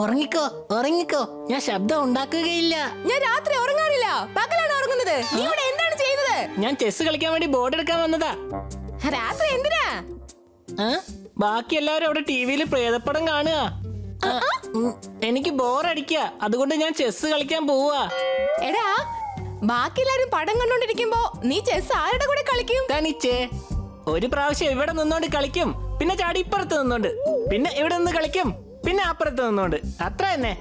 ഉറങ്ങിക്കോ ഉറങ്ങിക്കോ, ഞാൻ ശബ്ദം ഉണ്ടാക്കുകയില്ല. ഞാൻ രാത്രി ഉറങ്ങാറില്ല, പകലാണ് ഉറങ്ങുന്നത്. നീ ഇവിടെ എന്താണ് ചെയ്യുന്നത്? ഞാൻ ചെസ് കളിക്കാൻ വേണ്ടി ബോർഡ് എടുക്കാൻ വന്നതാ. രാത്രി എന്തിനാ? ബാക്കി എല്ലാവരും അവിടെ ടിവിയിൽ പ്രേതപ്പടം കാണുക. എനിക്ക് ബോറടിക്ക, അതുകൊണ്ട് ഞാൻ ചെസ് കളിക്കാൻ പോവാ. എടാ, ബാക്കി എല്ലാരും പടം കണ്ടോണ്ടിരിക്കുമ്പോ നീ ചെസ് ആരുടെ കൂടെ കളിക്കും? തനിച്ചേ ഒരു പ്രാവശ്യം ഇവിടെ നിന്നോണ്ട് കളിക്കും, പിന്നെ ചാടി ഇപ്പുറത്ത് നിന്നോണ്ട്, പിന്നെ ഇവിടെ നിന്ന് കളിക്കും, പിന്നെ അപ്പുറത്ത് നിന്നോണ്ട്. അത്ര തന്നെ.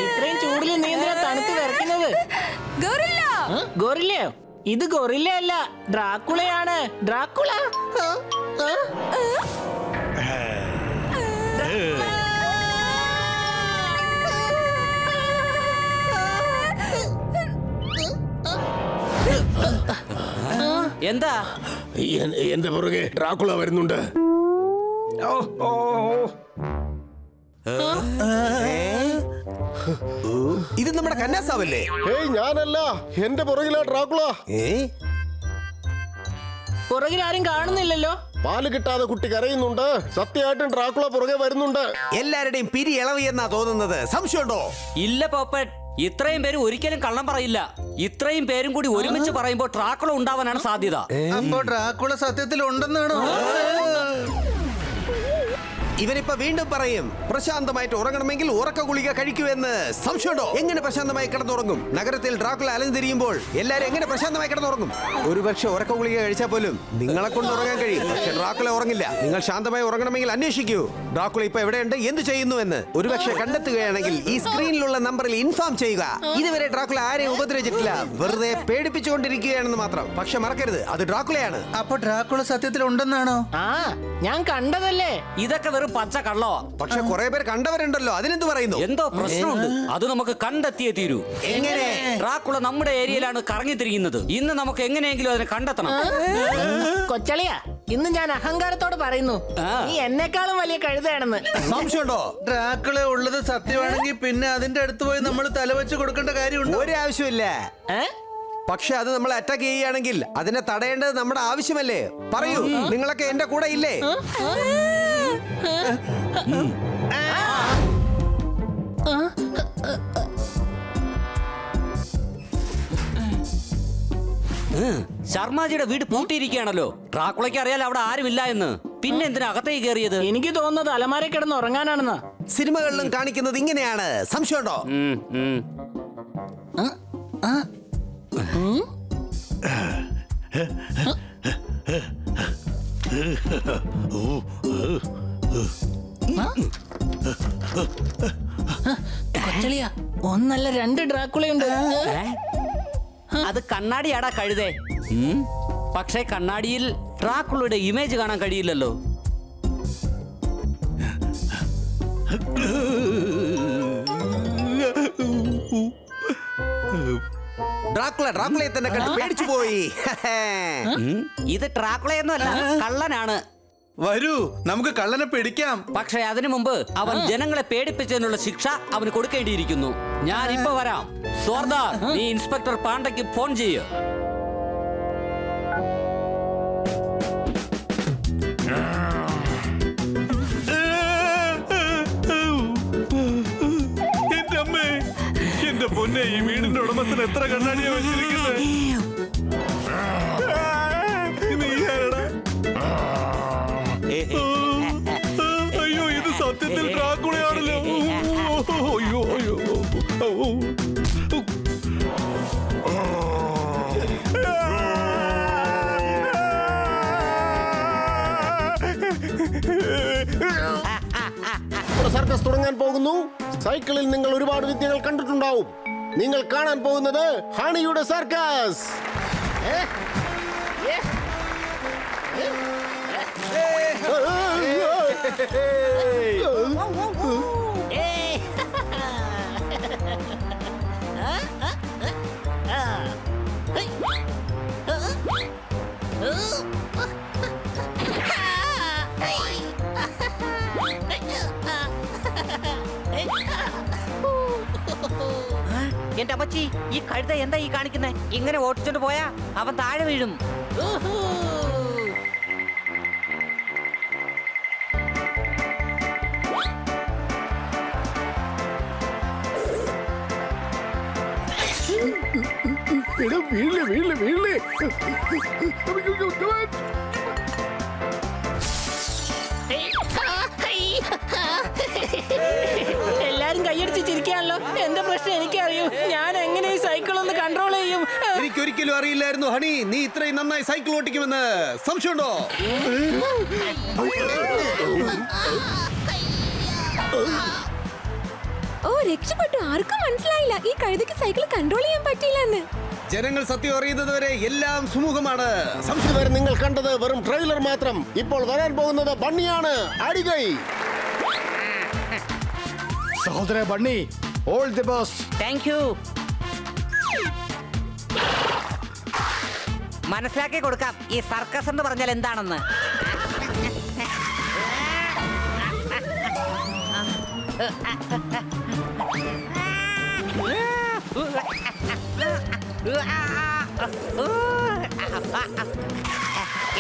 ഇത്രയും ചൂടിൽ നീ എന്തിനാ തണുത്ത് വിറയ്ക്കുന്നത്? ഗൊറില്ലയോ? ഇത് ഗൊറില്ല അല്ല, ഡ്രാക്കുളയാണ്. ഡ്രാക്കുള. എന്താ? എന്റെ പുറകെ ഡ്രാക്കുള വരുന്നുണ്ട്. ഇത് നമ്മുടെ കന്നാസാവല്ലേ? ഏയ് ഞാനല്ല, എന്റെ പുറകിലാ ഡ്രാക്കുള. പുറകിൽ ആരും കാണുന്നില്ലല്ലോ. പാല് കിട്ടാതെ കുട്ടി കരയുന്നുണ്ട്. സത്യമായിട്ടും ഡ്രാക്കുള പുറകെ വരുന്നുണ്ട്. എല്ലാരുടെയും പിരി ഇളവി എന്നാ തോന്നുന്നത്. സംശയമുണ്ടോ? ഇല്ല പോപ്പറ്റ്, ഇത്രയും പേര് ഒരിക്കലും കള്ളം പറയില്ല. ഇത്രയും പേരും കൂടി ഒരുമിച്ച് പറയുമ്പോൾ ഡ്രാക്കുള ഉണ്ടാവാനാണ് സാധ്യത. അപ്പോ ഡ്രാക്കുള സത്യത്തിൽ ഉണ്ടെന്നാണോ? ഇവനിപ്പോ വീണ്ടും പറയും പ്രശാന്തമായിട്ട് ഉറങ്ങണമെങ്കിൽ ഉറക്ക ഗുളിക കഴിക്കുമെന്ന്. സംശയമുണ്ടോ? എങ്ങനെ പ്രശാന്തമായി കിടന്നുറങ്ങും? നഗരത്തിൽ ഡ്രാക്കുള അലഞ്ഞിരിയുമ്പോൾ എല്ലാരും എങ്ങനെ പ്രശാന്തമായി കിടന്നുറങ്ങും? ഒരുപക്ഷെ ഉറക്ക ഗുളിക കഴിച്ചാൽ പോലും നിങ്ങളെ കൊണ്ട് ഉറങ്ങാൻ കഴിയും, പക്ഷെ ഡ്രാക്കുള ഉറങ്ങില്ല. നിങ്ങൾ ശാന്തമായി ഉറങ്ങണമെങ്കിൽ അന്വേഷിക്കൂ ഡ്രാക്കുള ഇപ്പൊ എവിടെയുണ്ട്, എന്ത് ചെയ്യുന്നു എന്ന്. ഒരുപക്ഷെ കണ്ടെത്തുകയാണെങ്കിൽ ഈ സ്ക്രീനിലുള്ള നമ്പറിൽ ഇൻഫോം ചെയ്യുക. ഇതുവരെ ഡ്രാക്കുള ആരെയും ഉപദ്രവിച്ചിട്ടില്ല, വെറുതെ പേടിപ്പിച്ചുകൊണ്ടിരിക്കുകയാണെന്ന് മാത്രം. പക്ഷെ മറക്കരുത്, അത് ഡ്രാക്കുളയാണ്. അപ്പൊ ഡ്രാക്കുള സത്യത്തിൽ ഉണ്ടെന്നാണോ? ഞാൻ കണ്ടതല്ലേ. ഇതൊക്കെ വെറും പച്ച കള്ളോ. പക്ഷെ കുറെ പേര് കണ്ടവരുണ്ടല്ലോ, അതിനെന്ത് പറയുന്നു? എന്തോ പ്രശ്നമുണ്ട്, അത് നമുക്ക് കണ്ടെത്തിയേ തീരൂ. എങ്ങനെ? ഡ്രാക്കുള നമ്മുടെ ഏരിയയിലാണ് കറങ്ങിത്തിരിക്കുന്നത്. ഇന്ന് നമുക്ക് എങ്ങനെയെങ്കിലും അതിനെ കണ്ടെത്തണം. കൊച്ചളിയാ, ഇന്ന് ഞാൻ അഹങ്കാരത്തോട് പറയുന്നു, നീ എന്നെക്കാളും വലിയ കഴുതയാണെന്ന്. സംശയമുണ്ടോ? ഡ്രാക്കുള ഉള്ളത് സത്യമാണെങ്കിൽ പിന്നെ അതിന്റെ അടുത്ത് പോയി നമ്മൾ തലവെച്ച് കൊടുക്കേണ്ട കാര്യമുണ്ടോ? ഒരു ആവശ്യമില്ല. പക്ഷെ അത് നമ്മളെ അറ്റാക്ക് ചെയ്യുകയാണെങ്കിൽ അതിനെ തടയേണ്ടത് നമ്മുടെ ആവശ്യമല്ലേ? പറയൂ, നിങ്ങളൊക്കെ എന്റെ കൂടെ ഇല്ലേ? ശർമാജിയുടെ വീട് പൂട്ടിയിരിക്കുകയാണല്ലോ. ഡ്രാക്കുളയ്ക്ക് അറിയാലോ അവിടെ ആരുമില്ല എന്ന്. പിന്നെ എന്തിനാ അകത്തേക്ക് കയറിയത്? എനിക്ക് തോന്നുന്നത് അലമാരയിൽ കിടന്ന് ഉറങ്ങാനാണെന്നാ. സിനിമകളിലും കാണിക്കുന്നത് ഇങ്ങനെയാണ്. സംശയമുണ്ടോ? കൊച്ചളിയാ, ഒന്നല്ല രണ്ട് ഡ്രാക്കുളയുണ്ട്. അത് കണ്ണാടിയാടാ കഴുതേ. പക്ഷേ കണ്ണാടിയിൽ ഡ്രാക്കുളയുടെ ഇമേജ് കാണാൻ കഴിയില്ലല്ലോ. ഡ്രാക്കുളയെ തന്നെ കണ്ട് പേടിച്ചു പോയി. ഇത് ഡ്രാക്കുളയൊന്നുമല്ല, കള്ളനാണ്. വരൂ, നമുക്ക് കള്ളനെ പിടിക്കാം. പക്ഷേ അതിനു മുമ്പ് അവൻ ജനങ്ങളെ പേടിപ്പിച്ചതിനുള്ള ശിക്ഷ അവന് കൊടുക്കേണ്ടിയിരിക്കുന്നു. ഞാൻ ഇപ്പൊ വരാം. സോർദാർ, നീ ഇൻസ്പെക്ടർ പാണ്ഡയ്ക്ക് ഫോൺ ചെയ്യൂ. എന്റെ അമ്മേ, എന്റെ പൊന്നെ, ഈ വീടിന്റെ ഉടമസ്ഥൻ എത്ര കണ്ണാടിയാ വെച്ചിരിക്കുന്നത്? നീ ആരടാ? അയ്യോ, ഇത് സത്യത്തിൽ ഡ്രാക്കുളയാണല്ലോ. അയ്യോ അയ്യോ. സർക്കസ് തുടങ്ങാൻ പോകുന്നു. സൈക്കിളിൽ നിങ്ങൾ ഒരുപാട് വിദ്യകൾ കണ്ടിട്ടുണ്ടാവും. നിങ്ങൾ കാണാൻ പോകുന്നത് ഹണിയുടെ സർക്കസ്. എന്റെ അമ്മച്ചി, ഈ കഴുത എന്താ ഈ കാണിക്കുന്നേ? ഇങ്ങനെ ഓടിച്ചോണ്ട് പോയാ അവൻ താഴെ വീഴും. ഊഹൂ. എല്ലാരും കൈയടിച്ച് ചിരിക്കാണല്ലോ. എന്താ പ്രശ്നം എനിക്കറിയൂ. ഞാൻ എങ്ങനെ ഈ സൈക്കിൾ ഒന്ന് കൺട്രോൾ ചെയ്യും? എനിക്കൊരിക്കലും അറിയില്ലായിരുന്നു ഹണി, നീ ഇത്രയും നന്നായി സൈക്കിൾ ഓടിക്കുമെന്ന്. സംശയമുണ്ടോ? ഓ രക്ഷപ്പെട്ടു. ആർക്കും മനസ്സിലായില്ല ഈ കഴുതയ്ക്ക് സൈക്കിൾ കൺട്രോൾ ചെയ്യാൻ പറ്റില്ല എന്ന്. ജനങ്ങൾ സത്യം അറിയുന്നതുവരെ എല്ലാം സുമുഖമാണ്. ഇതുവരെ നിങ്ങൾ കണ്ടത് വെറും ട്രെയിലർ മാത്രം. ഇപ്പോൾ വരാൻ പോകുന്നത് ബണ്ണിയാണ്. അടികൈ. സഹോദര bunny, all the best. Thank you. മനസ്സിലാക്കി കൊടുക്കാം ഈ സർക്കസ് എന്ന് പറഞ്ഞാൽ എന്താണെന്ന്.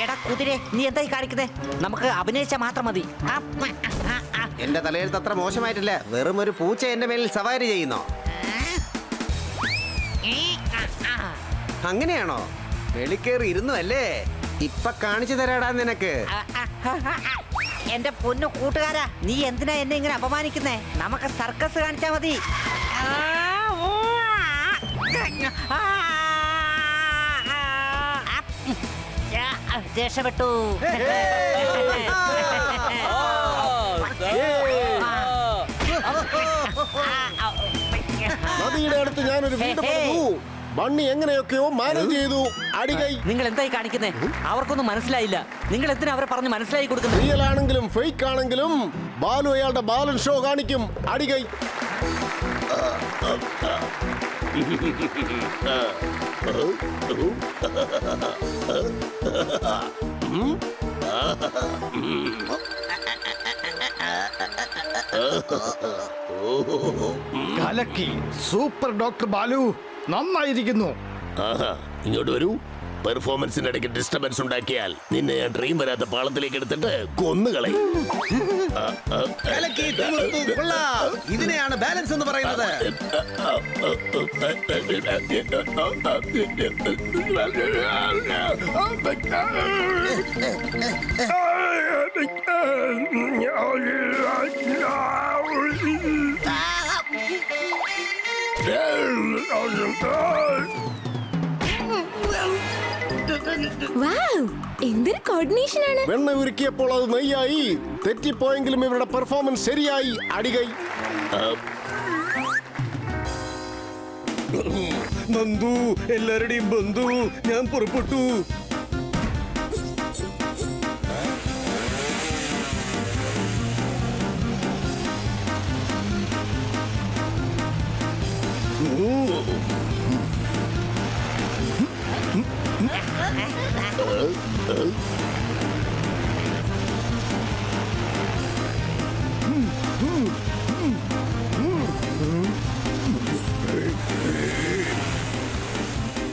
എടാ കുതിരെ, നീ എന്തായി കാണിക്കുന്നേ? നമുക്ക് അഭിനയിച്ചാൽ മാത്രം മതി. എന്റെ തലയെഴുത്ത് അത്ര മോശമായിട്ടില്ല. വെറും ഒരു പൂച്ച എന്റെ മേലിൽ സവാരി ചെയ്യുന്നോ? അങ്ങനെയാണോ? വെളിക്കേറി ഇരുന്നു അല്ലേ? ഇപ്പൊ കാണിച്ചു തരാടാ നിനക്ക്. എന്റെ പൊന്നു കൂട്ടുകാരാ, നീ എന്തിനാ എന്നെ ഇങ്ങനെ അപമാനിക്കുന്നേ? നമുക്ക് സർക്കസ് കാണിച്ചാ മതി. രക്ഷപ്പെട്ടു. നദിയുടെ അടുത്ത് ഞാനൊരു വീട് പണിതു. ബണ്ണി എങ്ങനെയൊക്കെയോ മാനേജ് ചെയ്തു. അടികൈ. നിങ്ങൾ എന്തായി കാണിക്കുന്നേ? അവർക്കൊന്നും മനസ്സിലായില്ല. നിങ്ങൾ എന്തിനാ അവരെ പറഞ്ഞ് മനസ്സിലായി കൊടുക്കുന്നത്? റിയൽ ആണെങ്കിലും ഫേക്ക് ആണെങ്കിലും ബാലു അയാളുടെ ബാലൻ ഷോ കാണിക്കും. അടികൈ. കലക്കി. സൂപ്പർ ഡോക്ടർ ബാലു, നന്നായിരിക്കുന്നു. ഇങ്ങോട്ട് വരൂ. പെർഫോമൻസിന്റെ ഇടയ്ക്ക് ഡിസ്റ്റർബൻസ് ഉണ്ടാക്കിയാൽ നിന്നെ ഞാൻ ഡ്രീം വരാത്ത പാളത്തിലേക്ക് എടുത്തിട്ട് കൊന്നുകളയും. ഇതിനെയാണ് ബാലൻസ് എന്ന് പറയുന്നത്. വൗ, എന്തൊരു കോർഡിനേഷൻ ആണ്. വെണ്ണ ഉരുക്കിയപ്പോൾ അത് നെയ്യായി. തെറ്റിപ്പോയെങ്കിലും ഇവരുടെ പെർഫോമൻസ് ശരിയായി. അടികൈ. നന്ദു, എല്ലാവരുടെയും ബന്ധു, ഞാൻ പുറപ്പെട്ടു.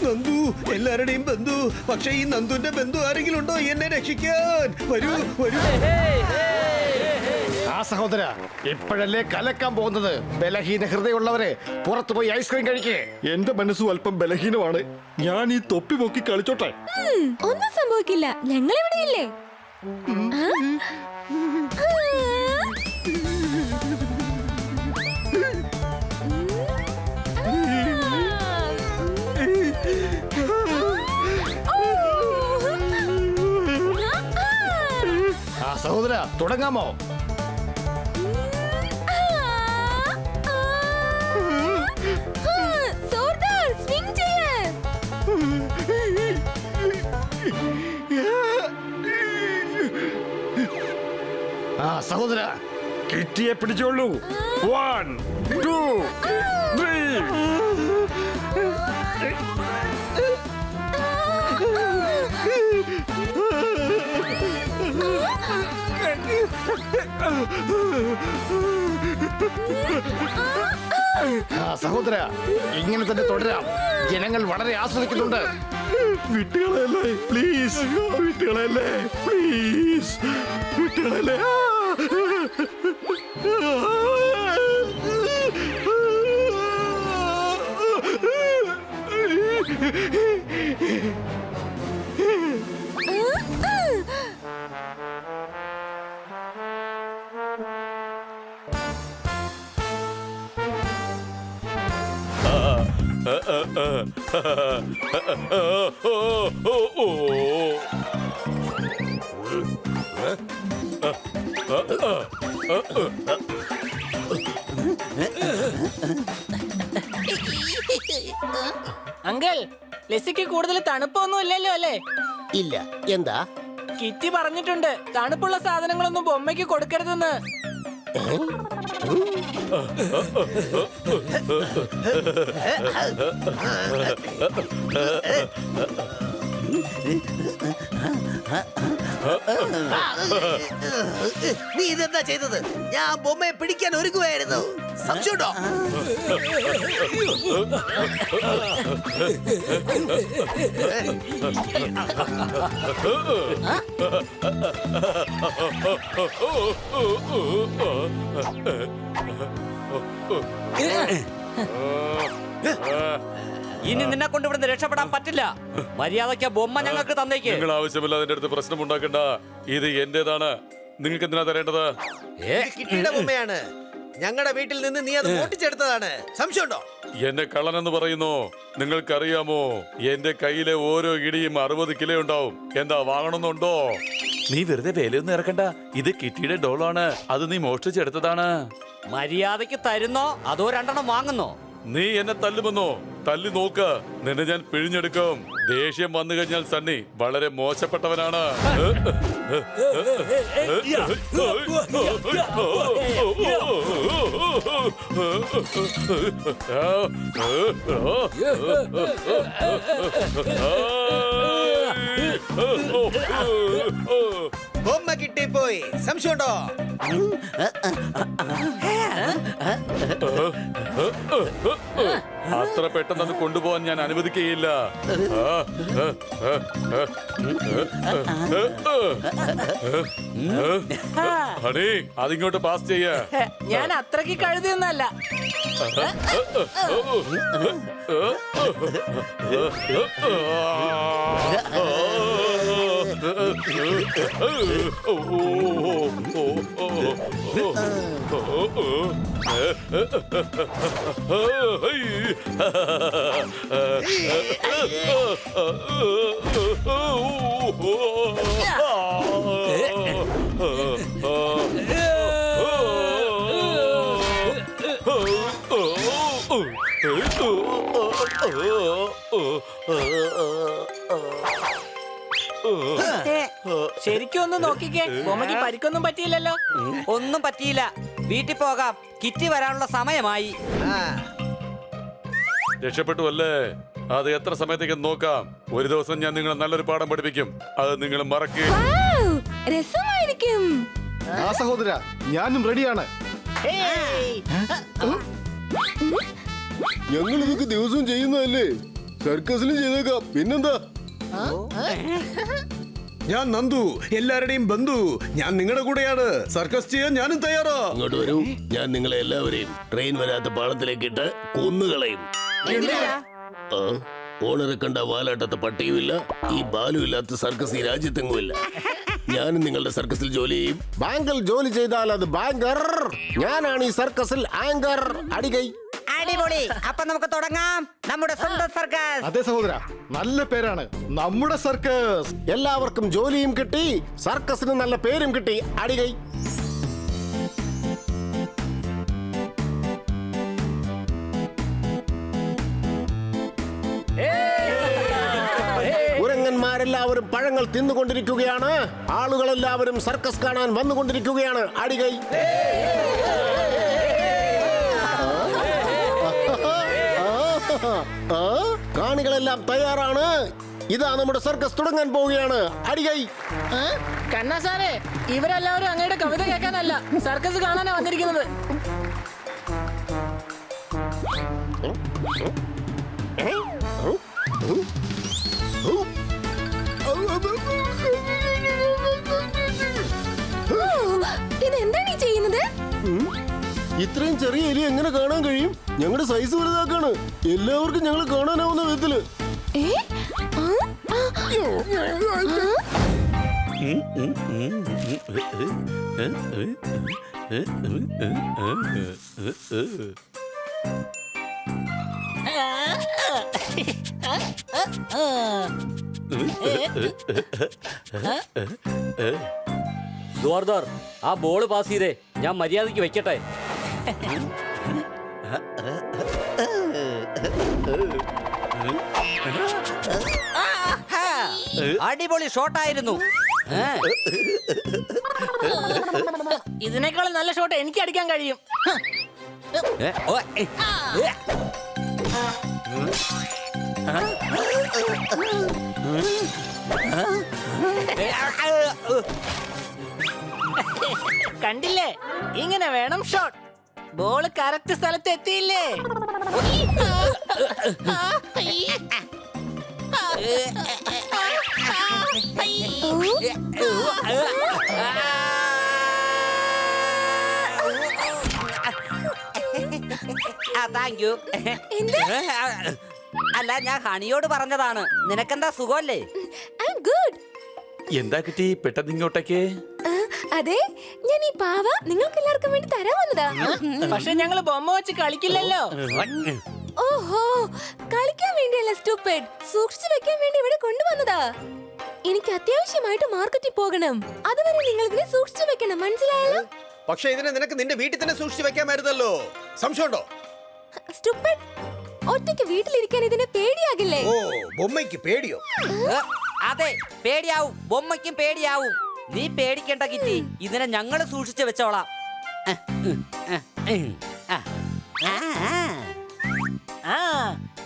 നന്ദു, എല്ലാവരുടെയും ബന്ധു. പക്ഷെ ഈ നന്ദുന്റെ ബന്ധു ആരെങ്കിലും ഉണ്ടോ എന്നെ രക്ഷിക്കാൻ? വരൂ വരൂ. ആ സഹോദര, ഇപ്പോഴല്ലേ കലക്കാൻ പോകുന്നത്. ബലഹീന ഹൃദയമുള്ളവരെ പുറത്തു പോയി ഐസ്ക്രീം കഴിക്കേ. എന്റെ മനസ്സും അല്പം ബലഹീനമാണ്. ഞാൻ ഈ തൊപ്പി പൊക്കി കളിച്ചോട്ടെ. ഒന്നും സംഭവിക്കില്ല, ഞങ്ങൾ ഇവിടെയില്ലേ. ആ സഹോദര, തുടങ്ങാമോ? സോർദാർ, സ്വിംഗ് ചെയ്യ്. ആ സഹോദര, കിറ്റിയെ പിടിച്ചോളൂ. 1 2 3. സഹോദര ഇങ്ങനെ തന്നെ തുടരാം. ജനങ്ങൾ വളരെ ആസ്വദിക്കുന്നുണ്ട്. വിട്ടുകളയല്ലേ പ്ലീസ്, വിട്ടുകളയല്ലേ പ്ലീസ്, വിട്ടുകളയല്ലേ. അങ്കിൾ, ലെസിക്ക് കൂടുതൽ തണുപ്പൊന്നും ഇല്ലല്ലോ അല്ലേ? ഇല്ല. എന്താ? കിറ്റി പറഞ്ഞിട്ടുണ്ട് തണുപ്പുള്ള സാധനങ്ങളൊന്നും ബൊമ്മയ്ക്ക് കൊടുക്കരുതെന്ന്. നീ ഇതെന്താ ചെയ്തത്? ഞാൻ ബൊമ്മയെ പിടിക്കാൻ ഒരുങ്ങുകയായിരുന്നു. സംശയമുണ്ടോ? ഇനി നിന്നെ കൊണ്ട് ഇവിടുന്ന് രക്ഷപ്പെടാൻ പറ്റില്ല. മര്യാദയ്ക്ക് ബൊമ്മ ഞങ്ങൾക്ക് തന്നേക്ക്. നിങ്ങൾ ആവശ്യമില്ല അതിന്റെ അടുത്ത് പ്രശ്നം ഉണ്ടാക്കണ്ട. ഇത് എന്റേതാണ്. നിങ്ങൾക്ക് എന്തിനാ തരേണ്ടത്? കിട്ടിയുടെ ബൊമ്മയാണ്. ഞങ്ങളുടെ വീട്ടിൽ നിന്ന് നീ അത് മോട്ടിച്ചെടുത്തതാണ്. സംശയമുണ്ടോ? എന്നെ കള്ളനെന്ന് പറയുന്നു. നിങ്ങൾക്കറിയാമോ എന്റെ കയ്യിലെ ഓരോ ഇടിയും 60 കിലോ ഉണ്ടാവും. എന്താ വാങ്ങണമെന്നുണ്ടോ? നീ വെറുതെ വിലയൊന്നും ഇറക്കണ്ട. ഇത് കിറ്റിയുടെ ഡോളാണ്. അത് നീ മോഷ്ടിച്ചെടുത്തതാണ്. മര്യാദയ്ക്ക് തരുന്നോ അതോ 2 വാങ്ങുന്നോ? നീ എന്നെ തല്ലുമെന്നോ? തല്ലി നോക്ക്, നിന്നെ ഞാൻ പിഴിഞ്ഞെടുക്കും. ദേഷ്യം വന്നു കഴിഞ്ഞാൽ സണ്ണി വളരെ മോശപ്പെട്ടവനാണ്. ബൊമ്മ കിട്ടിപ്പോയി. സംശയമുണ്ടോ? അത്ര പെട്ടെന്ന് അത് കൊണ്ടുപോകാൻ ഞാൻ അനുവദിക്കുകയില്ല. ഹണി, അതിങ്ങോട്ട് പാസ് ചെയ്യ. ഞാൻ അത്രയ്ക്ക് കഴുതിയൊന്നല്ല. ശരിക്കും ഒന്ന് നോക്കിക്കേ, ബൊമ്മയ്ക്ക് പരിക്കൊന്നും പറ്റിയില്ലല്ലോ. ഒന്നും പറ്റിയില്ല. വീട്ടിൽ പോകാം. കിറ്റി വരാനുള്ള സമയമായി. രക്ഷപ്പെട്ടു അല്ലേ? അത് എത്ര സമയത്തേക്ക് നോക്കാം. ഒരു ദിവസം ഞാൻ നിങ്ങളെ നല്ലൊരു പാഠം പഠിപ്പിക്കും. അത് നിങ്ങൾ മറക്കുക. രസമായിരിക്കും. ആ സഹോദര ഞാനും റെഡിയാണ്. ഞങ്ങൾ ഇതൊക്കെ ദിവസവും ചെയ്യുന്നതല്ലേ? സർക്കസിലും ചെയ്തേക്കാം. പിന്നെന്താ? ഞാൻ നന്ദു, എല്ലാവരുടെയും ബന്ധു. ഞാൻ നിങ്ങളുടെ കൂടെയാണ്. സർക്കസ് ചെയ്യാൻ ഞാനും തയ്യാറാ. അങ്ങോട്ട് വരൂ. ഞാൻ നിങ്ങളെ എല്ലാവരെയും ട്രെയിൻ വരാത്ത പാളത്തിലേക്ക് ഇട്ട് കൊന്നുകളയും. ഓണറെ കണ്ട വാലാട്ടത്തെ പട്ടിയുമില്ല. ഈ ബാലും ഇല്ലാത്ത സർക്കസ് ഈ രാജ്യത്തെങ്ങുമില്ല. ഞാനും നിങ്ങളുടെ സർക്കസിൽ ജോലി ചെയ്യും. ബാങ്കിൽ ജോലി ചെയ്താൽ അത് ബാങ്കർ. ഞാനാണ് ഈ സർക്കസിൽ ആങ്കർ. അടികൈ. അടിപൊളി. അപ്പൊ നമുക്ക് തുടങ്ങാം നമ്മുടെ സ്വന്തം സർക്കസ്. അതെ സഹോദര, നല്ല പേരാണ് നമ്മുടെ സർക്കസ്. എല്ലാവർക്കും ജോലിയും കിട്ടി, സർക്കസിന് നല്ല പേരും കിട്ടി. അടികൈ. കുരങ്ങന്മാരെല്ലാവരും പഴങ്ങൾ തിന്നുകൊണ്ടിരിക്കുകയാണ്. ആളുകളെല്ലാവരും സർക്കസ് കാണാൻ വന്നുകൊണ്ടിരിക്കുകയാണ്. അടികൈ. കാണികളെല്ലാം തയ്യാറാണ്. ഇതാ നമ്മുടെ സർക്കസ് തുടങ്ങാൻ പോവുകയാണ്. അടികൈ. കണ്ണാ സാറേ, ഇവരെല്ലാവരും അങ്ങയുടെ കവിത കേൾക്കാനല്ല, സർക്കസ് കാണാനാ വന്നിരിക്കുന്നത്. ഇതെന്താണ് ഈ ചെയ്യുന്നത്? ഇത്രയും ചെറിയ എലി എങ്ങനെ കാണാൻ കഴിയും? ഞങ്ങളുടെ സൈസ് വലുതാക്കാണ്. എല്ലാവർക്കും ഞങ്ങൾ കാണാനാവുന്ന വിധത്തില്. ഏ? ആ? ജോർദാർ, ആ ബോള് പാസ് ചെയ്തേ, ഞാൻ മര്യാദയ്ക്ക് വെക്കട്ടെ. അടിപൊളി ഷോട്ടായിരുന്നു. ഇതിനേക്കാളും നല്ല ഷോട്ട് എനിക്ക് അടിക്കാൻ കഴിയും. കണ്ടില്ലേ, ഇങ്ങനെ വേണം ഷോട്ട്. ബോള് കറക്റ്റ് സ്ഥലത്ത് എത്തിയില്ലേ? Thank you. അല്ല, ഞാൻ ഹണിയോട് പറഞ്ഞതാണ്. നിനക്കെന്താ സുഖമല്ലേ? എന്താ കിട്ടി പെട്ടെന്ന് ഇങ്ങോട്ടേക്ക്? അതെ, ഞാൻ ഈ പാവ നിങ്ങൾക്ക് എല്ലാവർക്കും വേണ്ടി തരാൻ വന്നതാ. പക്ഷെ ഞങ്ങള് ബൊമ്മ വെച്ച് കളിക്കില്ലല്ലോ. ഓഹോ, കളിക്കാൻ വേണ്ടിയല്ല സ്റ്റുപ്പിഡ്, സൂക്ഷിച്ചു വെക്കാൻ വേണ്ടി ഇവിടെ കൊണ്ടുവന്നതാ. എനിക്ക് അത്യാവശ്യമായിട്ട് മാർക്കറ്റിൽ പോകണം. അതുവരെ നിങ്ങൾ ഇതിനെ സൂക്ഷിച്ചു വെക്കണം, മനസ്സിലായല്ലോ? പക്ഷെ ഇതിനെ നിനക്ക് നിന്റെ വീട്ടിൽ തന്നെ സൂക്ഷിച്ചു വെക്കാമായിരുന്നല്ലോ. സംശയമുണ്ടോ? സ്റ്റുപ്പിഡ്, ഒറ്റയ്ക്ക് വീട്ടിലിരിക്കാൻ ഇതിനെ പേടിയാകില്ലേ? ഓ, ബൊമ്മയ്ക്ക് പേടിയോ? അതെ, പേടിയാവും. ബൊമ്മയ്ക്കും പേടിയാവും. നീ പേടിക്കേണ്ട കിറ്റി, ഇതിനെ ഞങ്ങള് സൂക്ഷിച്ചു വെച്ചോളാം. ആ,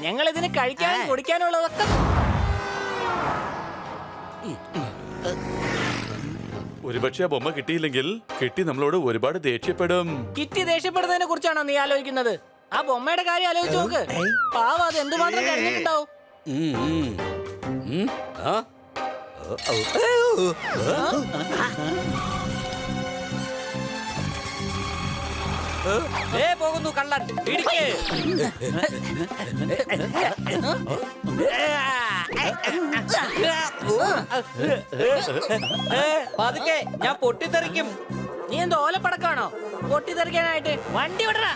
ഞങ്ങൾ ഇതിന് കഴിക്കാനും കുടിക്കാനുള്ളതൊക്കെ. ഒരുപക്ഷെ ആ ബൊമ്മ കിട്ടിയില്ലെങ്കിൽ കിട്ടി നമ്മളോട് ഒരുപാട് ദേഷ്യപ്പെടും. കിറ്റി ദേഷ്യപ്പെടുന്നതിനെ കുറിച്ചാണോ നീ ആലോചിക്കുന്നത്? ആ ബൊമ്മയുടെ കാര്യം ആലോചിച്ച് നോക്ക്. പാവം, അത് എന്തുമാത്രം കഴിഞ്ഞിട്ടുണ്ടാവും. പോകുന്നു കള്ളൻ, പിടിക്ക്. പതുക്കെ, ഞാൻ പൊട്ടിത്തെറിക്കും. നീ എന്ത് ഓലപ്പടക്കാണോ പൊട്ടിത്തെറിക്കാനായിട്ട്? വണ്ടി വിടറാ.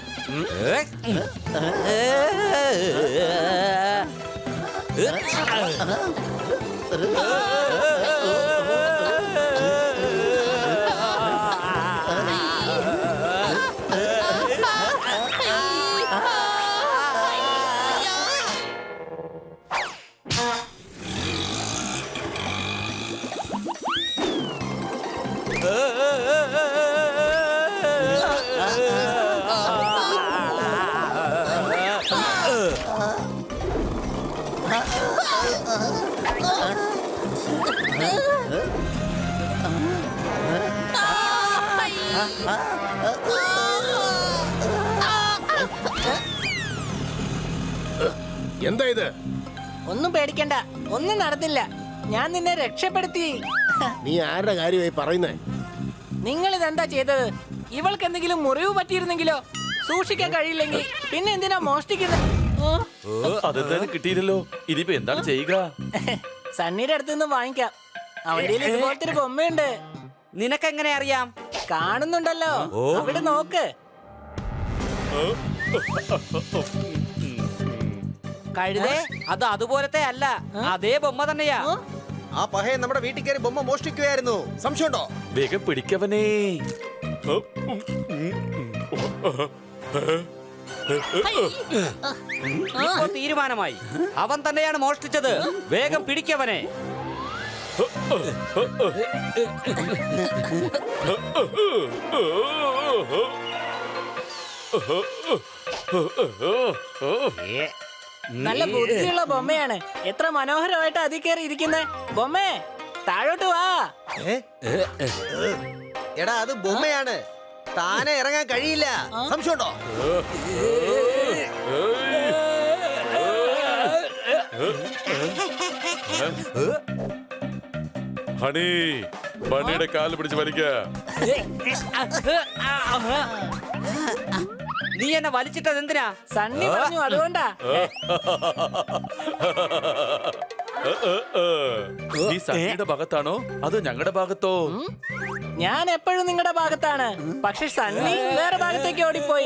എന്താ ഇത്? ഒന്നും പേടിക്കണ്ട, ഒന്നും നടന്നില്ല. ഞാൻ നിന്നെ രക്ഷപ്പെടുത്തി. നീ ആരുടെ കാര്യമായി പറയുന്നേ? നിങ്ങൾ ഇതെന്താ ചെയ്തത്? ഇവൾക്ക് എന്തെങ്കിലും മുറിവ് പറ്റിയിരുന്നെങ്കിലോ? സൂക്ഷിക്കാൻ കഴിയില്ലെങ്കിൽ പിന്നെ എന്തിനാ മോഷ്ടിക്കുന്നത്? അതെന്തായാലും കിട്ടിയില്ലല്ലോ. ഇനിയിപ്പോ എന്താണ് ചെയ്യുക? സണ്ണിയുടെ അടുത്ത് നിന്ന് വാങ്ങിക്കാം. അവന്റെ ഇതുപോലത്തെ ഒരു ബൊമ്മയുണ്ട്. നിനക്കെങ്ങനെ അറിയാം? കാണുന്നുണ്ടല്ലോ, അവിടെ നോക്ക്. കഴുതേ, അത് അതുപോലത്തെ അല്ല, അതേ ബൊമ്മ തന്നെയാ. ആ പഹയെ നമ്മുടെ വീട്ടിൽ കയറി ബൊമ്മ മോഷ്ടിക്കുകയായിരുന്നു. സംശയമുണ്ടോ? വേഗം പിടിക്കവനേ. ഇപ്പോ തീരുമാനമായി, അവൻ തന്നെയാണ് മോഷ്ടിച്ചത്. വേഗം പിടിക്കവനെ. നല്ല ബുദ്ധിയുള്ള ബൊമ്മയാണ്. എത്ര മനോഹരമായിട്ട് അതിൽ കയറി ഇരിക്കുന്നേ. ബൊമ്മേ, താഴോട്ട് വാ. എടാ, അത് ബൊമ്മയാണ്, താനെ ഇറങ്ങാൻ കഴിയില്ല. സംശയമുണ്ടോ? ഹണി ബണ്ണിയുടെ കാല് പിടിച്ച് വലിക്ക. നീ എന്നെ വലിച്ചിട്ടത് എന്തിനാ? സണ്ണി പറഞ്ഞു അതുകൊണ്ടാ. നീ സണ്ണിയുടെ ഭാഗത്താണോ അതോ ഞങ്ങളുടെ ഭാഗത്തോ? ഞാൻ എപ്പോഴും നിങ്ങളുടെ ഭാഗത്താണ്, പക്ഷെ സണ്ണി വേറെ ഭാഗത്തേക്ക് ഓടിപ്പോയി.